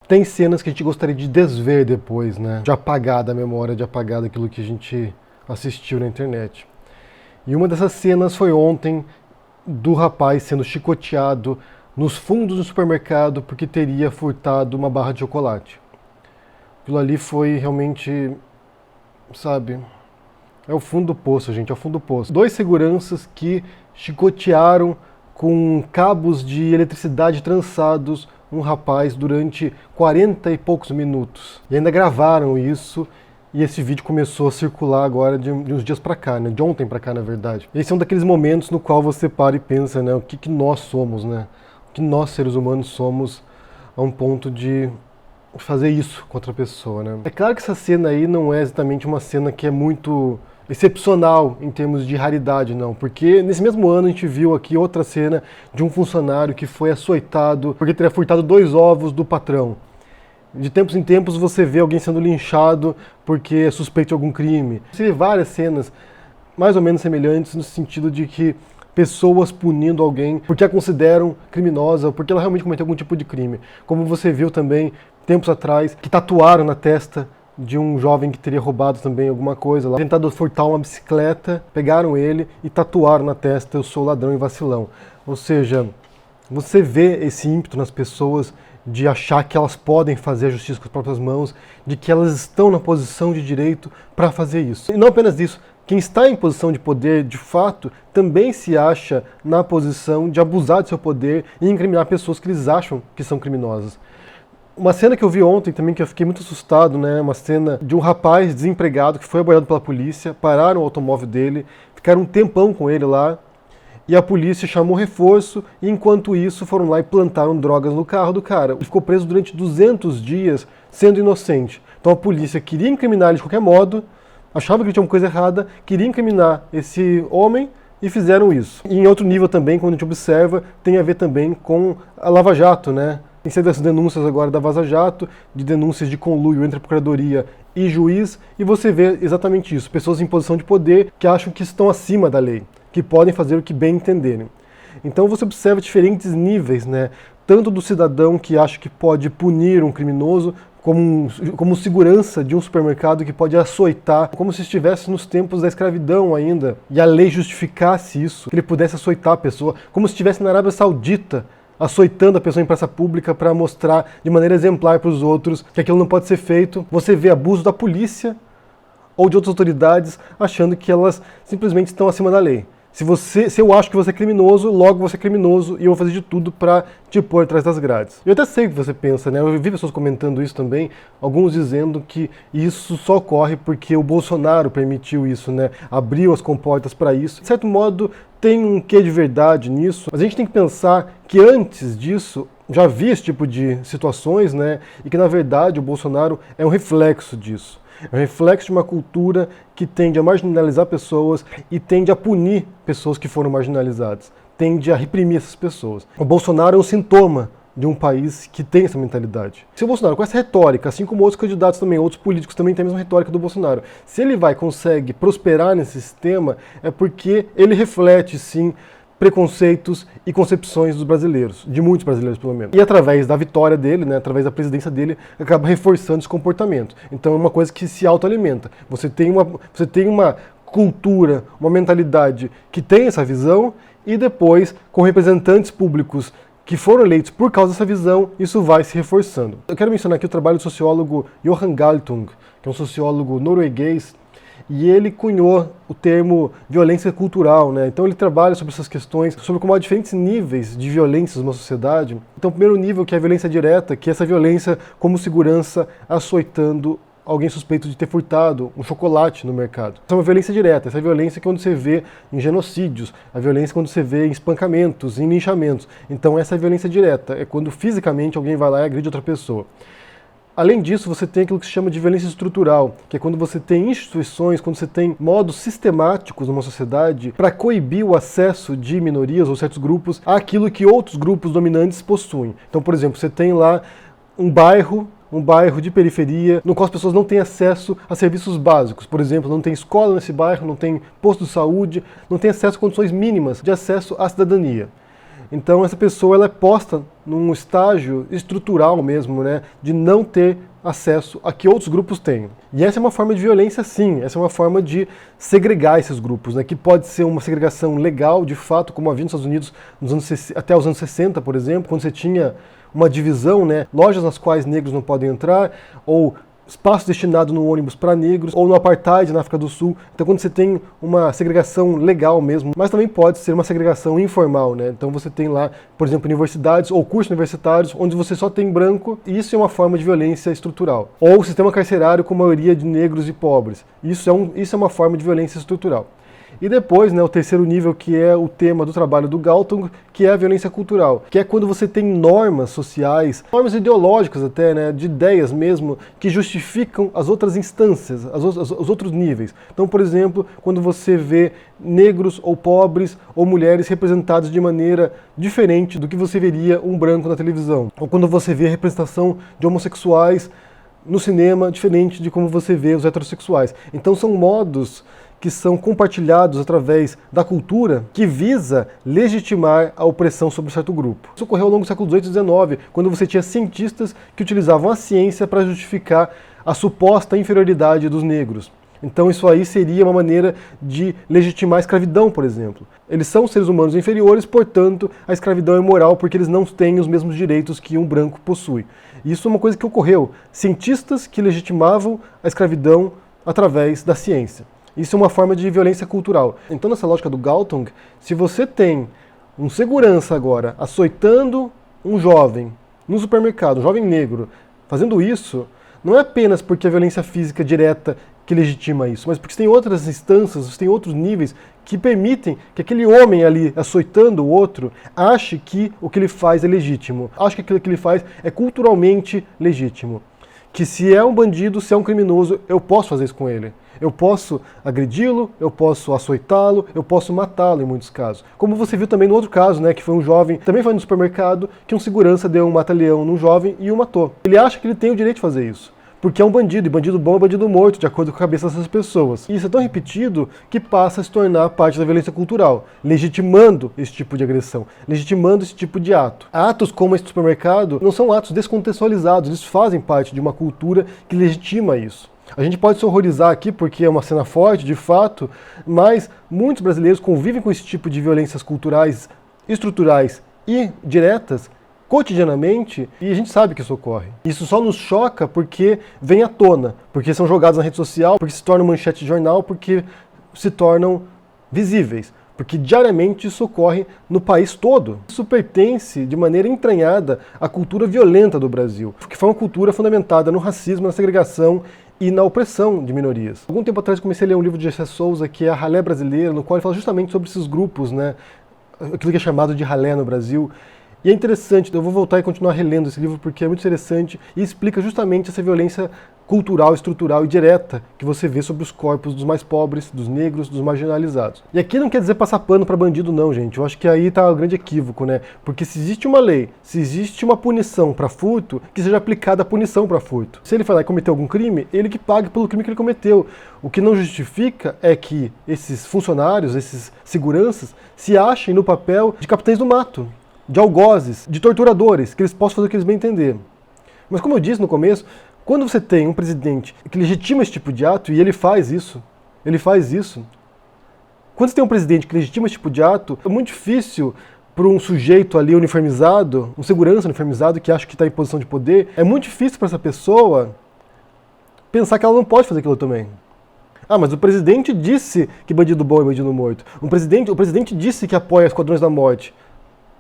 tem cenas que a gente gostaria de desver depois, né? De apagar da memória, de apagar daquilo que a gente assistiu na internet. E uma dessas cenas foi ontem do rapaz sendo chicoteado nos fundos do supermercado porque teria furtado uma barra de chocolate. Aquilo ali foi realmente, sabe, é o fundo do poço, gente, é o fundo do poço. 2 seguranças que chicotearam com cabos de eletricidade trançados um rapaz durante 40 e poucos minutos. E ainda gravaram isso, e esse vídeo começou a circular agora de uns dias pra cá, né? De ontem pra cá, na verdade. Esse é um daqueles momentos no qual você para e pensa, né? O que nós somos, né? O que nós, seres humanos, somos a um ponto de fazer isso com outra pessoa, né? É claro que essa cena aí não é exatamente uma cena que é muito excepcional em termos de raridade, não, porque nesse mesmo ano a gente viu aqui outra cena de um funcionário que foi açoitado porque teria furtado 2 ovos do patrão. De tempos em tempos você vê alguém sendo linchado porque é suspeito de algum crime. Você vê várias cenas mais ou menos semelhantes no sentido de que pessoas punindo alguém porque a consideram criminosa ou porque ela realmente cometeu algum tipo de crime. Como você viu também tempos atrás que tatuaram na testa de um jovem que teria roubado também alguma coisa lá, tentado furtar uma bicicleta, pegaram ele e tatuaram na testa: eu sou ladrão e vacilão. Ou seja, você vê esse ímpeto nas pessoas de achar que elas podem fazer a justiça com as próprias mãos, de que elas estão na posição de direito para fazer isso. E não apenas isso, quem está em posição de poder, de fato, também se acha na posição de abusar do seu poder e incriminar pessoas que eles acham que são criminosas. Uma cena que eu vi ontem também, que eu fiquei muito assustado, né? Uma cena de um rapaz desempregado que foi abordado pela polícia, pararam o automóvel dele, ficaram um tempão com ele lá, e a polícia chamou reforço, e enquanto isso foram lá e plantaram drogas no carro do cara. Ele ficou preso durante 200 dias, sendo inocente. Então a polícia queria incriminar ele de qualquer modo, achava que ele tinha uma coisa errada, queria incriminar esse homem, e fizeram isso. E em outro nível também, quando a gente observa, tem a ver também com a Lava Jato, né? Tem sido essas denúncias agora da Vaza Jato, de denúncias de conluio entre a Procuradoria e juiz, e você vê exatamente isso, pessoas em posição de poder que acham que estão acima da lei, que podem fazer o que bem entenderem. Então você observa diferentes níveis, né? Tanto do cidadão que acha que pode punir um criminoso, como segurança de um supermercado que pode açoitar, como se estivesse nos tempos da escravidão ainda, e a lei justificasse isso, que ele pudesse açoitar a pessoa, como se estivesse na Arábia Saudita, açoitando a pessoa em praça pública para mostrar de maneira exemplar para os outros que aquilo não pode ser feito. Você vê abuso da polícia ou de outras autoridades achando que elas simplesmente estão acima da lei. Se eu acho que você é criminoso, logo você é criminoso e eu vou fazer de tudo para te pôr atrás das grades. Eu até sei o que você pensa, né? Eu vi pessoas comentando isso também, alguns dizendo que isso só ocorre porque o Bolsonaro permitiu isso, né? Abriu as comportas para isso. De certo modo, tem um quê de verdade nisso, mas a gente tem que pensar que antes disso já havia esse tipo de situações, né? E que na verdade o Bolsonaro é um reflexo disso. É um reflexo de uma cultura que tende a marginalizar pessoas e tende a punir pessoas que foram marginalizadas. Tende a reprimir essas pessoas. O Bolsonaro é um sintoma de um país que tem essa mentalidade. Se o Bolsonaro, com essa retórica, assim como outros candidatos também, outros políticos também têm a mesma retórica do Bolsonaro, se ele consegue prosperar nesse sistema, é porque ele reflete, sim, preconceitos e concepções dos brasileiros, de muitos brasileiros pelo menos. E através da vitória dele, né, através da presidência dele, acaba reforçando esse comportamento. Então é uma coisa que se autoalimenta. Você tem uma cultura, uma mentalidade que tem essa visão e depois, com representantes públicos que foram eleitos por causa dessa visão, isso vai se reforçando. Eu quero mencionar aqui o trabalho do sociólogo Johan Galtung, que é um sociólogo norueguês, e ele cunhou o termo violência cultural, né? Então ele trabalha sobre essas questões, sobre como há diferentes níveis de violências numa sociedade. Então o primeiro nível, que é a violência direta, que é essa violência como segurança açoitando alguém suspeito de ter furtado um chocolate no mercado. Essa é uma violência direta, essa violência que é quando você vê em genocídios, a violência quando você vê em espancamentos, em linchamentos. Então essa é a violência direta, é quando fisicamente alguém vai lá e agride outra pessoa. Além disso, você tem aquilo que se chama de violência estrutural, que é quando você tem instituições, quando você tem modos sistemáticos numa sociedade para coibir o acesso de minorias ou certos grupos àquilo que outros grupos dominantes possuem. Então, por exemplo, você tem lá um bairro de periferia, no qual as pessoas não têm acesso a serviços básicos. Por exemplo, não tem escola nesse bairro, não tem posto de saúde, não tem acesso a condições mínimas de acesso à cidadania. Então essa pessoa ela é posta num estágio estrutural mesmo, né, de não ter acesso a que outros grupos têm. E essa é uma forma de violência, sim, essa é uma forma de segregar esses grupos, né, que pode ser uma segregação legal, de fato, como havia nos Estados Unidos até os anos 60, por exemplo, quando você tinha uma divisão, né, lojas nas quais negros não podem entrar, ou espaço destinado no ônibus para negros, ou no apartheid na África do Sul. Então quando você tem uma segregação legal mesmo, mas também pode ser uma segregação informal, né? Então você tem lá, por exemplo, universidades ou cursos universitários onde você só tem branco, e isso é uma forma de violência estrutural. Ou o sistema carcerário com maioria de negros e pobres. Isso é uma forma de violência estrutural. E depois, né, o terceiro nível, que é o tema do trabalho do Galtung, que é a violência cultural, que é quando você tem normas sociais, normas ideológicas até, né, de ideias mesmo, que justificam as outras instâncias, os outros níveis. Então, por exemplo, quando você vê negros ou pobres ou mulheres representados de maneira diferente do que você veria um branco na televisão. Ou quando você vê a representação de homossexuais no cinema diferente de como você vê os heterossexuais. Então são modos que são compartilhados através da cultura que visa legitimar a opressão sobre um certo grupo. Isso ocorreu ao longo do século XVIII e XIX, quando você tinha cientistas que utilizavam a ciência para justificar a suposta inferioridade dos negros. Então isso aí seria uma maneira de legitimar a escravidão, por exemplo. Eles são seres humanos inferiores, portanto a escravidão é imoral porque eles não têm os mesmos direitos que um branco possui. Isso é uma coisa que ocorreu. Cientistas que legitimavam a escravidão através da ciência. Isso é uma forma de violência cultural. Então, nessa lógica do Galtung, se você tem um segurança agora açoitando um jovem no supermercado, um jovem negro, fazendo isso, não é apenas porque a violência física direta que legitima isso, mas porque você tem outras instâncias, você tem outros níveis que permitem que aquele homem ali açoitando o outro ache que o que ele faz é legítimo, ache que aquilo que ele faz é culturalmente legítimo. Que se é um bandido, se é um criminoso, eu posso fazer isso com ele. Eu posso agredi-lo, eu posso açoitá-lo, eu posso matá-lo em muitos casos. Como você viu também no outro caso, né, que foi um jovem, também foi no supermercado, que um segurança deu um mata-leão num jovem e o matou. Ele acha que ele tem o direito de fazer isso, porque é um bandido, e bandido bom é bandido morto, de acordo com a cabeça dessas pessoas. E isso é tão repetido que passa a se tornar parte da violência cultural, legitimando esse tipo de agressão, legitimando esse tipo de ato. Atos como esse do supermercado não são atos descontextualizados, eles fazem parte de uma cultura que legitima isso. A gente pode se horrorizar aqui porque é uma cena forte, de fato, mas muitos brasileiros convivem com esse tipo de violências culturais, estruturais e diretas cotidianamente, e a gente sabe que isso ocorre. Isso só nos choca porque vem à tona, porque são jogados na rede social, porque se tornam manchete de jornal, porque se tornam visíveis. Porque diariamente isso ocorre no país todo. Isso pertence de maneira entranhada à cultura violenta do Brasil, que foi uma cultura fundamentada no racismo, na segregação e na opressão de minorias. Algum tempo atrás comecei a ler um livro de Gessé Souza, que é a Ralé Brasileira, no qual ele fala justamente sobre esses grupos, né? Aquilo que é chamado de ralé no Brasil. E é interessante, eu vou voltar e continuar relendo esse livro porque é muito interessante e explica justamente essa violência cultural, estrutural e direta que você vê sobre os corpos dos mais pobres, dos negros, dos marginalizados. E aqui não quer dizer passar pano para bandido não, gente. Eu acho que aí está um grande equívoco, né? Porque se existe uma lei, se existe uma punição para furto, que seja aplicada a punição para furto. Se ele for lá e cometer algum crime, ele que pague pelo crime que ele cometeu. O que não justifica é que esses funcionários, esses seguranças, se achem no papel de capitães do mato, de algozes, de torturadores, que eles possam fazer o que eles bem entender. Mas como eu disse no começo, quando você tem um presidente que legitima esse tipo de ato, e ele faz isso, quando você tem um presidente que legitima esse tipo de ato, é muito difícil para um sujeito ali uniformizado, um segurança uniformizado que acha que está em posição de poder, é muito difícil para essa pessoa pensar que ela não pode fazer aquilo também. Ah, mas o presidente disse que bandido bom é bandido morto. O presidente disse que apoia esquadrões da morte.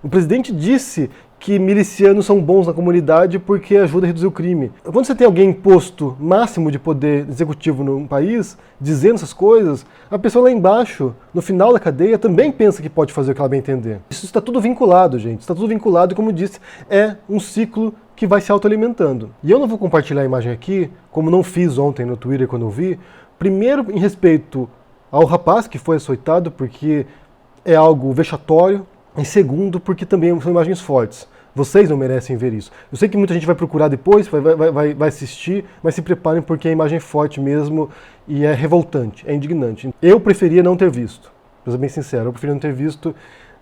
O presidente disse que milicianos são bons na comunidade porque ajuda a reduzir o crime. Quando você tem alguém em posto máximo de poder executivo num país, dizendo essas coisas, a pessoa lá embaixo, no final da cadeia, também pensa que pode fazer o que ela bem entender. Isso está tudo vinculado, gente. Está tudo vinculado e, como eu disse, é um ciclo que vai se autoalimentando. E eu não vou compartilhar a imagem aqui, como não fiz ontem no Twitter quando eu vi, primeiro em respeito ao rapaz que foi açoitado, porque é algo vexatório, em segundo, porque também são imagens fortes. Vocês não merecem ver isso. Eu sei que muita gente vai procurar depois, vai assistir, mas se preparem porque a imagem é forte mesmo e é revoltante, é indignante. Eu preferia não ter visto, pra ser bem sincero, eu preferia não ter visto,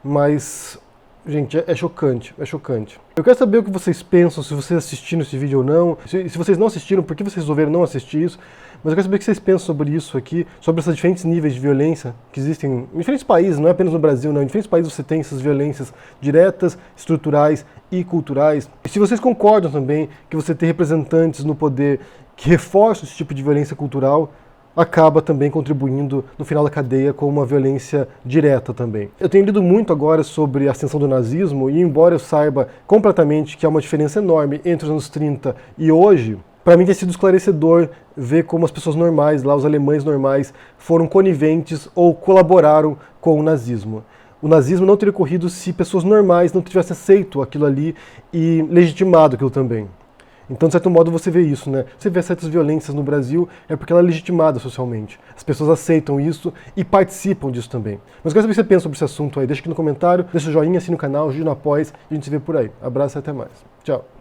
mas Gente, é chocante, é chocante. Eu quero saber o que vocês pensam, se vocês assistiram esse vídeo ou não. Se vocês não assistiram, por que vocês resolveram não assistir isso? Mas eu quero saber o que vocês pensam sobre isso aqui, sobre esses diferentes níveis de violência que existem em diferentes países, não é apenas no Brasil, não. Em diferentes países você tem essas violências diretas, estruturais e culturais. E se vocês concordam também que você ter representantes no poder que reforçam esse tipo de violência cultural, acaba também contribuindo no final da cadeia com uma violência direta também. Eu tenho lido muito agora sobre a ascensão do nazismo e embora eu saiba completamente que há uma diferença enorme entre os anos 30 e hoje, para mim tem sido esclarecedor ver como as pessoas normais, lá os alemães normais, foram coniventes ou colaboraram com o nazismo. O nazismo não teria ocorrido se pessoas normais não tivessem aceito aquilo ali e legitimado aquilo também. Então, de certo modo, você vê isso, né? Você vê certas violências no Brasil, é porque ela é legitimada socialmente. As pessoas aceitam isso e participam disso também. Mas eu quero saber o que você pensa sobre esse assunto aí. Deixa aqui no comentário, deixa o joinha, assina o canal, ajude no Apoia, e a gente se vê por aí. Abraço e até mais. Tchau.